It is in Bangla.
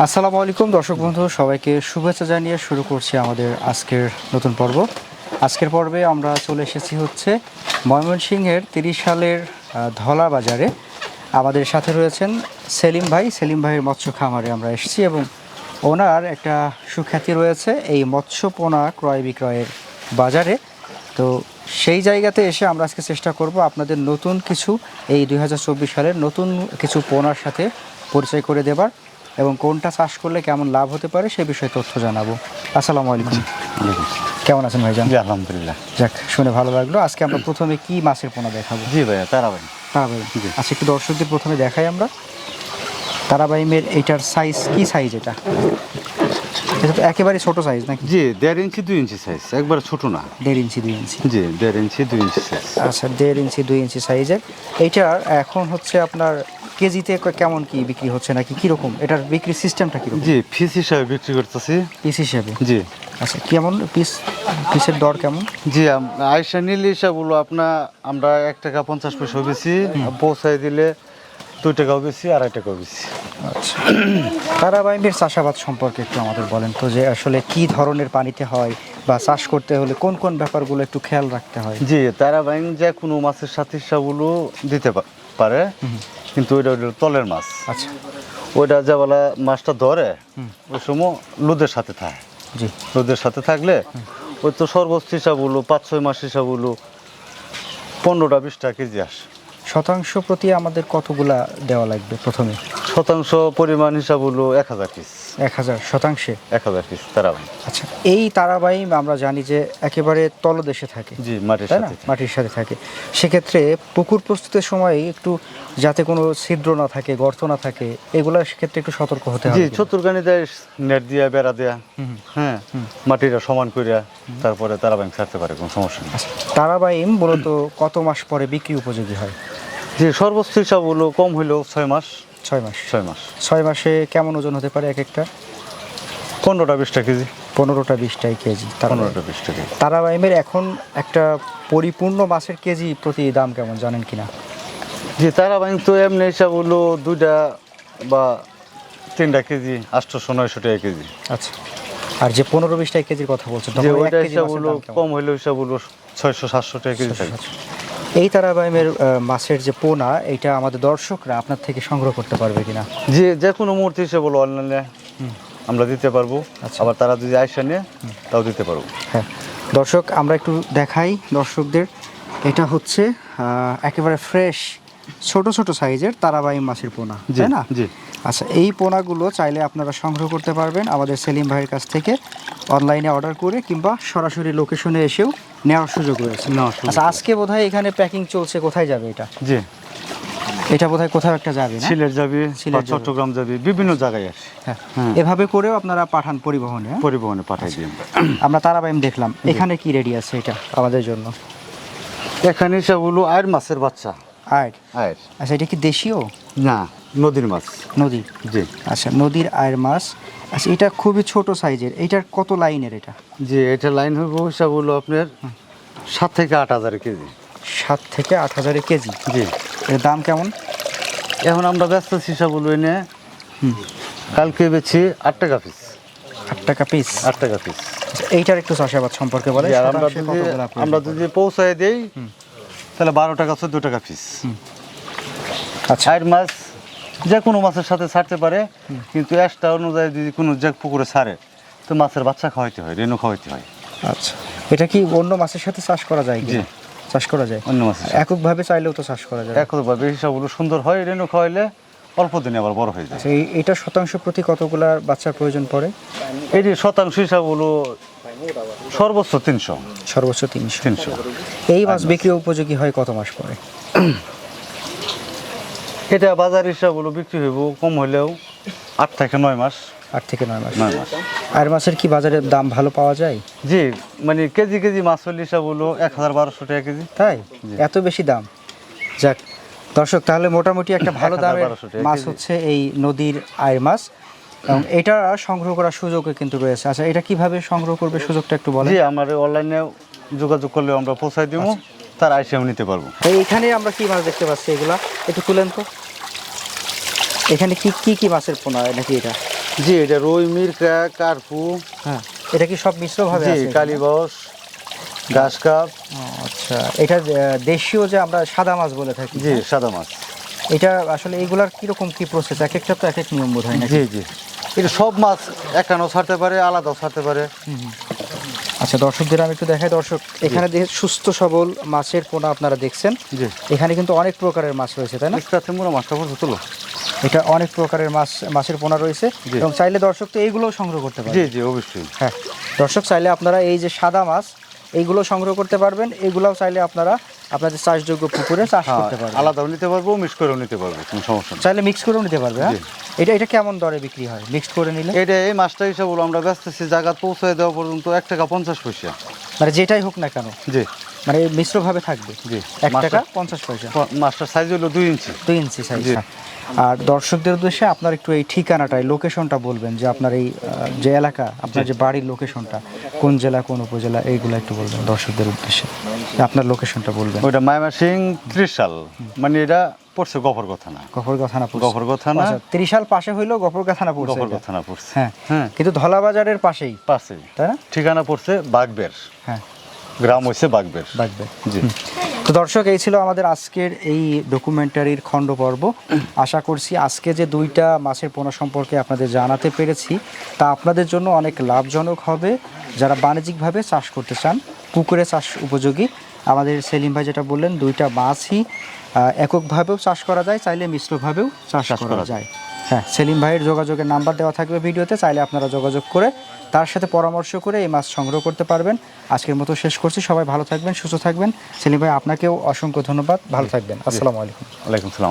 আসসালামু আলাইকুম দর্শক বন্ধু, সবাইকে শুভেচ্ছা জানিয়ে শুরু করছি আমাদের আজকের নতুন পর্ব। আজকের পর্বে আমরা চলে এসেছি হচ্ছে ময়মনসিংহের 30 সালের ধলা বাজারে। আমাদের সাথে রয়েছেন সেলিম ভাই। সেলিম ভাইয়ের মৎস্য খামারে আমরা এসেছি এবং ওনার একটা সুখ্যাতি রয়েছে এই মৎস্য পোনা ক্রয় বিক্রয়ের বাজারে। তো সেই জায়গাতে এসে আমরা আজকে চেষ্টা করব আপনাদের নতুন কিছু এই 2024 সালের নতুন কিছু পোনার সাথে পরিচয় করে দেবার এবং কোনটা চাষ করলে কেমন লাভ হতে পারে সে বিষয়ে তথ্য জানাবো। আসসালামু আলাইকুম। কেমন আছেন ভাইজান? জি আলহামদুলিল্লাহ। যাক, শুনে ভালো লাগলো। আজকে আমরা প্রথমে কি মাছের পোনা দেখাবো? জি ভাইয়া তারাবাই। তারাবাইম। আচ্ছা, একটু দর্শকদের প্রথমে দেখাই আমরা তারাবাইমের এইটার সাইজ। কি সাইজ এটা? এটা তো একেবারে ছোট সাইজ নাকি? জি 1.5 ইঞ্চি 2 ইঞ্চি সাইজ, একবারে ছোট না। 1.5 ইঞ্চি 2 ইঞ্চি। জি 1.5 ইঞ্চি 2 ইঞ্চি সাইজ। আচ্ছা, 1.5 ইঞ্চি 2 ইঞ্চি সাইজের। এইটার এখন হচ্ছে আপনার কেজিতে কেমন কি বিক্রি হচ্ছে নাকি কিরকম? এটার বিক্রি সিস্টেমটা কিরকম? জি পিস হিসাবে বিক্রি করতেছি। পিস হিসাবে? জি। আচ্ছা, কেমন পিসের দর কেমন? জি আয়সা নীল হিসাবগুলো আমরা 1 টাকা 50 পয়সা বেশি, পৌঁছায় দিলে 2 টাকাও বেশি, 2.5 টাকাও বেশি। আচ্ছা, তারাবাইমের চাষাবাদ সম্পর্কে একটু আমাদের বলেন তো, যে আসলে কি ধরনের পানিতে হয় বা চাষ করতে হলে কোন কোন ব্যাপারগুলো একটু খেয়াল রাখতে হয়? জি তারাবাইন যে কোনো মাছের সাথে হিসাবগুলো দিতে পারে, কিন্তু ওইটা হলো তলের মাছ। আচ্ছা, ওইটা যে বলা মাছটা ধরে ওই সময় লোদের সাথে থাকে। জি, লোদের সাথে থাকলে ওই তো সর্বোচ্চ হিসাবগুলো 5-6 মাস হিসাবগুলো 15-20 কেজি আসে। শতাংশ প্রতি আমাদের কতগুলা দেওয়া লাগবে প্রথমে? শতাংশ পরিমাণ হিসাবগুলো 1000 পিস। 1000 শতাংশে 1000 পিস তারাবাইন। আচ্ছা, এই তারাবাইম আমরা জানি যে একেবারে তলদেশে থাকে। জি মাটির তাই না? সাথে। মাটির সাথে থাকে। সেক্ষেত্রে পুকুর প্রস্তুতের সময় একটু যাতে কোনো ছিদ্র না থাকে, গর্ত না থাকে, এগুলোর ক্ষেত্রে একটু সতর্ক হতে হবে। জি চতুর্গানি দেয়, নেট দিয়া বেড়া দেয়া, হ্যাঁ মাটিটা সমান করিয়া তারপরে তারাবাইন ছাড়তে পারে, কোনো সমস্যা নেই। আচ্ছা, তারাবাইম মূলত কত মাস পরে বিক্রি উপযোগী হয়? জি সর্বোচ্চ হিসাবগুলো কম হইলেও 6 মাস। 6 মাস। 6 মাস। 6 মাসে কেমন ওজন হতে পারে এক একটা? 15-20 কেজি। 15-20 কেজি। 15-20 কেজি। তারাবাইমের এখন একটা পরিপূর্ণ মাছের কেজি প্রতি দাম কেমন জানেন কিনা? জি তারাবাইন তো এমনি হিসাবগুলো 2টা বা 3টা কেজি 800-900 টাকা কেজি। আচ্ছা, আর যে 15-20 কেজির কথা বলছেন যে তখন এক ওইটা কেজি মাছের হিসাবগুলো দাম কেমন? কম হইলেও হিসাবগুলো 600-700 টাকা কেজি থাকে। এই তারাবাইমের মাছের যে পোনা, এটা আমাদের দর্শকরা আপনার থেকে সংগ্রহ করতে পারবে কিনা? যে কোনো মুহূর্তে হিসাবগুলো অনলাইনে আমরা দিতে পারবো। আচ্ছা। আবার তারা যদি আয়সা নিয়ে তাও দিতে পারবো। হ্যাঁ দর্শক, আমরা একটু দেখাই দর্শকদের। এটা হচ্ছে একেবারে ফ্রেশ ছোট ছোট সাইজের তারাবাইম মাছের পোনা, জি তাই না? জি। আচ্ছা, এই পোনাগুলো চাইলে আপনারা সংগ্রহ করতে পারবেন আমাদের সেলিম ভাইয়ের কাছ থেকে অনলাইনে অর্ডার করে, কিংবা সরাসরি লোকেশনে এসেও নেওয়ার সুযোগ রয়েছে। আচ্ছা, আজকে বোধহয় এখানে প্যাকিং চলছে। কোথায় যাবে এটা? জি এটা বোধহয় কোথাও একটা যাবে না? সিলেট যাবে, সিলেট যাবে। চট্টগ্রাম যাবে, বিভিন্ন জায়গায় আসে। হ্যাঁ, হ্যাঁ। এভাবে করেও আপনারা পাঠান পরিবহনে? হ্যাঁ? পরিবহনে পাঠাই দিই আমরা। আমরা তারাবাইম দেখলাম। এখানে কি রেডি আছে এটা আমাদের জন্য? এখানে হিসাবগুলো আয়ের মাছের বাচ্চা। আয়ের? আয়ের আচ্ছা, এটা কি দেশীয় না, নদীর মাছ। নদী? জি। আচ্ছা, নদীর আয়ের মাছ। আচ্ছা, এটা খুবই ছোট সাইজের। এটার কত লাইনের এটা? জি এটা লাইন হইব হিসাবগুলো আপনার 7 থেকে 8 হাজার কেজি। 7 থেকে 8 হাজারে কেজি। জি। এর দাম কেমন? এখন আমরা ব্যস্ত হিসাবগুলো এনে কালকে বেছি 8 টাকা পিস। 8 টাকা পিস? 8 টাকা পিস। আচ্ছা, এইটার একটু চাষাবাদ সম্পর্কে বলে। আর আমরা যদি পৌঁছায় দেই তাহলে 12 টাকা 14 টাকা পিস। আচ্ছা, আয়ের মাছ যে কোনো মাছের সাথে ছাড়তে পারে, কিন্তু এক্সট্রা অনুযায়ী যদি কোনো যে পুকুরে ছাড়ে তো মাছের বাচ্চা খাওয়াইতে হয়, রেণু খাওয়াইতে হয়। আচ্ছা, এটা কি অন্য মাছের সাথে চাষ করা যায় কি? জি। চাষ করা যায় অন্য মাছের সাথে। এককভাবে চাইলেও তো চাষ করা যায়। একভাবে হিসাবগুলো সুন্দর হয়, রেণু খাওয়াইলে অল্প দিনে আবার বড় হয়ে যায়। আচ্ছা, এটা শতাংশ প্রতি কতগুলা বাচ্চার প্রয়োজন পড়ে? এই যে শতাংশ হিসাবগুলো সর্বোচ্চ 300। সর্বোচ্চ 300। 300। এই মাছ বিক্রি উপযোগী হয় কত মাস পরে? এটা বাজার হিসাবগুলো বিক্রি হইব কম হইলেও 8 থেকে 9 মাস। 8 থেকে 9 মাস। 9 মাস। আর মাছের কি বাজারে দাম ভালো পাওয়া যায়? জি মানে কেজি কেজি মাছ হলে হিসাবগুলো 1000-1200 টাকা কেজি। তাই? এত বেশি দাম? যাক দর্শক, তাহলে মোটামুটি একটা ভালো দামের 1200 টাকা মাছ কেজি। হচ্ছে এই নদীর আয়ের মাছ, এবং এটা সংগ্রহ করার সুযোগও কিন্তু রয়েছে। আচ্ছা, এটা কিভাবে সংগ্রহ করবে সুযোগটা একটু বলেন। জি আমার অনলাইনে যোগাযোগ করলে আমরা পৌঁছাই দিব, তার আইসেও নিতে পারবো। এইখানে আমরা কি মাছ দেখতে পাচ্ছি? এগুলা একটু তুলেন তো। এখানে কি কি কি মাছের পোনা নাকি এটা? জি, এটা রুই, মিরকা, কার্পু, হ্যাঁ, এটা কি সব মিশ্রভাবে জি, আছে এখানে? কালীবাউস, ঘাস কাপ, ও, আচ্ছা, এটা দেশীয় যে আমরা সাদা মাছ বলে থাকি, জি, সাদা মাছ। এটা আসলে এগুলার কিরকম কি প্রসেস, এক একটা তো এক এক নিয়ম বোধ হয় নাকি? জি জি, এটা সব মাছ একানো ছাড়তে পারে, আলাদাও ছাড়তে পারে। আচ্ছা, দর্শকদের আমি একটু দেখাই। দর্শক, এখানে দেখে সুস্থ সবল মাছের পোনা আপনারা দেখছেন। জি, এখানে কিন্তু অনেক প্রকারের মাছ রয়েছে, তাই না? কাছে মোড়া মাছটা পড়ছে তুলো। এটা অনেক প্রকারের মাছের পোনা রয়েছে, জি। এবং চাইলে দর্শক তো এইগুলোও সংগ্রহ করতে জি পারবে। জি, অবশ্যই। হ্যাঁ, দর্শক চাইলে আপনারা এই যে সাদা মাছ এইগুলো সংগ্রহ করতে পারবেন, এগুলোও চাইলে আপনারা আপনাদের চাষযোগ্য পুকুরে চাষ হ্যাঁ, করতে পারবেন। আলাদাও নিতে পারবো, মিক্স করেও নিতে পারবো, কোনো সমস্যা নেই। চাইলে মিক্স করেও নিতে পারবে। হ্যাঁ, জি। এটা কেমন দরে বিক্রি হয় মিক্সড করে নিলে? এটা এই মাছটা হিসাব হলো আমরা বেচতেছি জায়গা পৌঁছায় দেওয়া পর্যন্ত 1 টাকা 50 পয়সা। মানে যেটাই হোক না কেন, জি মানে মিশ্রভাবে থাকবে। জি, 1 টাকা 50 পয়সা, মাছটার সাইজ হলো 2 ইঞ্চি। 2 ইঞ্চি সাইজ। জি। আর দর্শকদের উদ্দেশ্যে আপনার একটু এই ঠিকানাটাই, লোকেশনটা বলবেন, যে আপনার এই যে এলাকা, আপনার যে বাড়ির লোকেশনটা, কোন জেলা কোন উপজেলা, এইগুলো একটু বলবেন দর্শকদের উদ্দেশ্যে, যে আপনার লোকেশনটা বলবেন। ওইটা ময়মনসিং ত্রিশাল, মানে এটা পড়ছে গফরগাঁও থানা। গফরগাঁও থানা পড়ছে। গফরগাঁও থানা, আচ্ছা, ত্রিশাল পাশে হইলো গফরগাঁও থানা পড়ছে। গফরগাঁও এটা। থানা পড়ছে। হ্যাঁ হ্যাঁ, কিন্তু ধলাবাজারের পাশেই, পাশে তাই না? ঠিকানা পড়ছে বাগবের, হ্যাঁ, গ্রাম হইছে বাগবের। বাগবে। জি, তো দর্শক, এই ছিল আমাদের আজকের এই ডকুমেন্টারির খণ্ড পর্ব। আশা করছি আজকে যে 2টা মাছের পোনা সম্পর্কে আপনাদের জানাতে পেরেছি, তা আপনাদের জন্য অনেক লাভজনক হবে যারা বাণিজ্যিকভাবে চাষ করতে চান, পুকুরে চাষ উপযোগী। আমাদের সেলিম ভাই যেটা বললেন, 2টা মাছই এককভাবেও চাষ করা যায়, চাইলে মিশ্রভাবেও চাষ করা যায়। হ্যাঁ, সেলিম ভাইয়ের যোগাযোগের নাম্বার দেওয়া থাকবে ভিডিওতে, চাইলে আপনারা যোগাযোগ করে তার সাথে পরামর্শ করে এই মাছ সংগ্রহ করতে পারবেন। আজকের মতো শেষ করছি, সবাই ভালো থাকবেন, সুস্থ থাকবেন। সেলিম ভাই, আপনাকেও অসংখ্য ধন্যবাদ, ভালো থাকবেন। আসসালামু আলাইকুম। ওয়ালাইকুম সালাম।